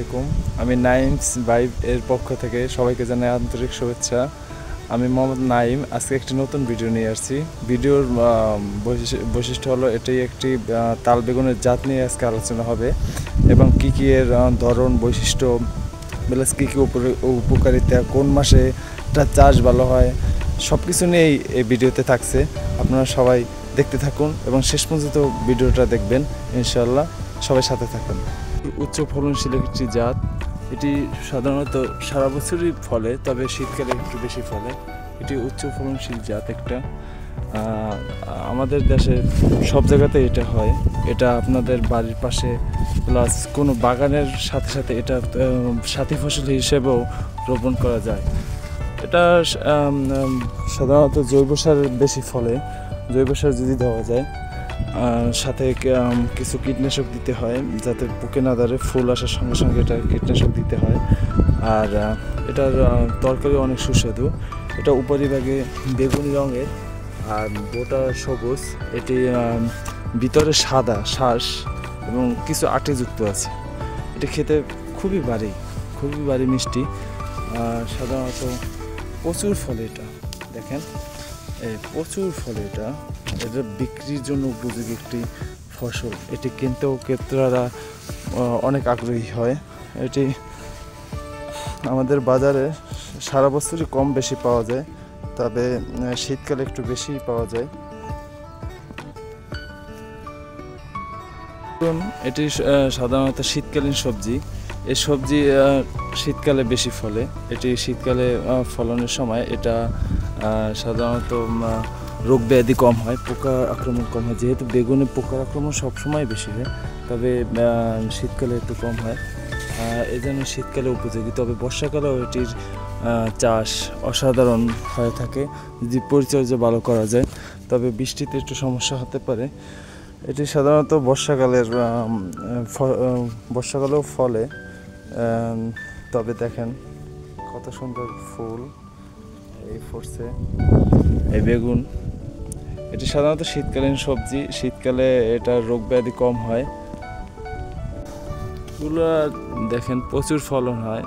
আলাইকুম। আমি names vibe এর পক্ষ থেকে সবাইকে জানাই আন্তরিক শুভেচ্ছা। আমি মোহাম্মদ নাইম। আজকে একটি নতুন ভিডিও নিয়ে আসছি। ভিডিওর বৈশিষ্ট্য হলো এটাই একটি তাল বেগুনের জাত নিয়ে আজকে আলোচনা হবে এবং কী কী এর ধরন, বৈশিষ্ট্য, প্লাস কী কী উপকারিতা, কোন মাসে এটা চাষ ভালো হয়, সব কিছু নিয়েই এই ভিডিওতে থাকছে। আপনারা সবাই দেখতে থাকুন এবং শেষ পর্যন্ত ভিডিওটা দেখবেন ইনশাআল্লাহ। সবাই সাথে থাকুন। উচ্চ ফলনশীল একটি জাত। এটি সাধারণত সারা বছরই ফলে, তবে শীতকালে একটু বেশি ফলে। এটি উচ্চ ফলনশীল জাত একটা। আমাদের দেশে সব জায়গাতে এটা হয়। এটা আপনাদের বাড়ির পাশে প্লাস কোনো বাগানের সাথে সাথে এটা সাথী ফসল হিসেবেও রোপণ করা যায়। এটা সাধারণত জৈব সার বেশি ফলে। জৈব সার যদি দেওয়া যায়, সাথে কিছু কীটনাশক দিতে হয় যাতে পোকে না ধরে। ফুল আসার সঙ্গে সঙ্গে এটা কীটনাশক দিতে হয়। আর এটার তরকারি অনেক সুস্বাদু। এটা উপরিভাগে বেগুনি রঙের আর বোটা সবুজ। এটি ভিতরে সাদা শ্বাস এবং কিছু আটি যুক্ত আছে। এটি খেতে খুবই ভারী মিষ্টি। সাধারণত প্রচুর ফলে এটা, দেখেন প্রচুর ফলে এটা বিক্রির জন্য উপযোগী একটি ফসল। এটি কিনতেও ক্রেতারা অনেক আগ্রহী হয়। এটি আমাদের বাজারে সারা বছরই কম বেশি পাওয়া যায়, তবে শীতকালে একটু বেশি পাওয়া যায়। এটি সাধারণত শীতকালীন সবজি। এই সবজি শীতকালে বেশি ফলে। এটি শীতকালে ফলনের সময় এটা সাধারণত রোগ ব্যাধি কম হয়, পোকার আক্রমণ কম হয়। যেহেতু বেগুনে পোকার আক্রমণ সবসময় বেশি হয়, তবে শীতকালে একটু কম হয়। এই জন্য শীতকালে উপযোগী। তবে বর্ষাকালেও এটির চাষ অসাধারণ হয়ে থাকে যদি পরিচর্যা ভালো করা যায়। তবে বৃষ্টিতে একটু সমস্যা হতে পারে। এটি সাধারণত বর্ষাকালেও ফলে। তবে দেখেন কত সুন্দর ফুল এই ফুটছে এই বেগুন। এটি সাধারণত শীতকালীন সবজি। শীতকালে এটা রোগ ব্যাধি কম হয়। এগুলো দেখেন প্রচুর ফলন হয়।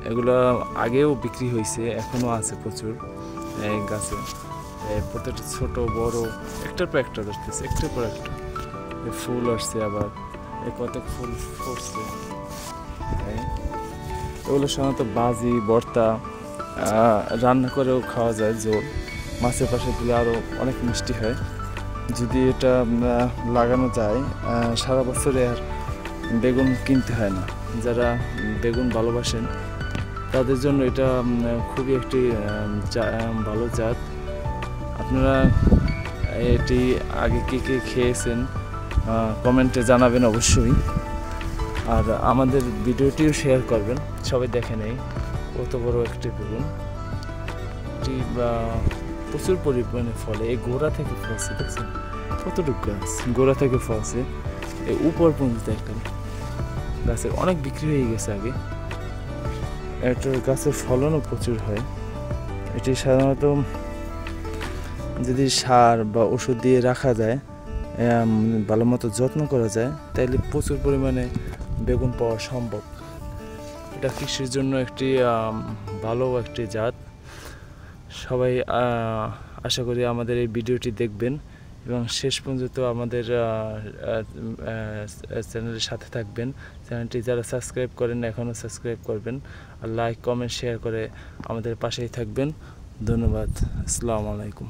এগুলো আগেও বিক্রি হয়েছে, এখনও আছে প্রচুর এই গাছে। প্রত্যেকটা ছোট বড় একটার পর একটা ধরতেছে, একটার পর একটা ফুল আসছে। আবার কত ফুল ফুটছে। এগুলো সাধারণত বাজি ভর্তা রান্না করেও খাওয়া যায়। ঝোল মাছের পাশে দিলে আরও অনেক মিষ্টি হয়। যদি এটা লাগানো যায়, সারা বছরে আর বেগুন কিনতে হয় না। যারা বেগুন ভালোবাসেন তাদের জন্য এটা খুবই একটি ভালো জাত। আপনারা এটি আগে কে খেয়েছেন কমেন্টে জানাবেন অবশ্যই। আর আমাদের ভিডিওটিও শেয়ার করবেন। সবাই দেখে নেই কত বড় একটি বেগুন। এটি প্রচুর পরিমাণে ফলে। এই গোড়া থেকে ফলছে, দেখছেন কতটুকু গাছ গোড়া থেকে ফলছে। এই উপর পর্যন্ত একটা গাছের অনেক বিক্রি হয়ে গেছে আগে। এটার গাছের ফলনও প্রচুর হয়। এটি সাধারণত যদি সার বা ওষুধ দিয়ে রাখা যায়, ভালো মতো যত্ন করা যায়, তাইলে প্রচুর পরিমাণে বেগুন পাওয়া সম্ভব। এটা কৃষির জন্য একটি ভালো একটি জাত। সবাই আশা করি আমাদের এই ভিডিওটি দেখবেন এবং শেষ পর্যন্ত আমাদের চ্যানেলের সাথে থাকবেন। চ্যানেলটি যারা সাবস্ক্রাইব করেন এখনও সাবস্ক্রাইব করবেন, আর লাইক কমেন্ট শেয়ার করে আমাদের পাশেই থাকবেন। ধন্যবাদ। আসসালামু আলাইকুম।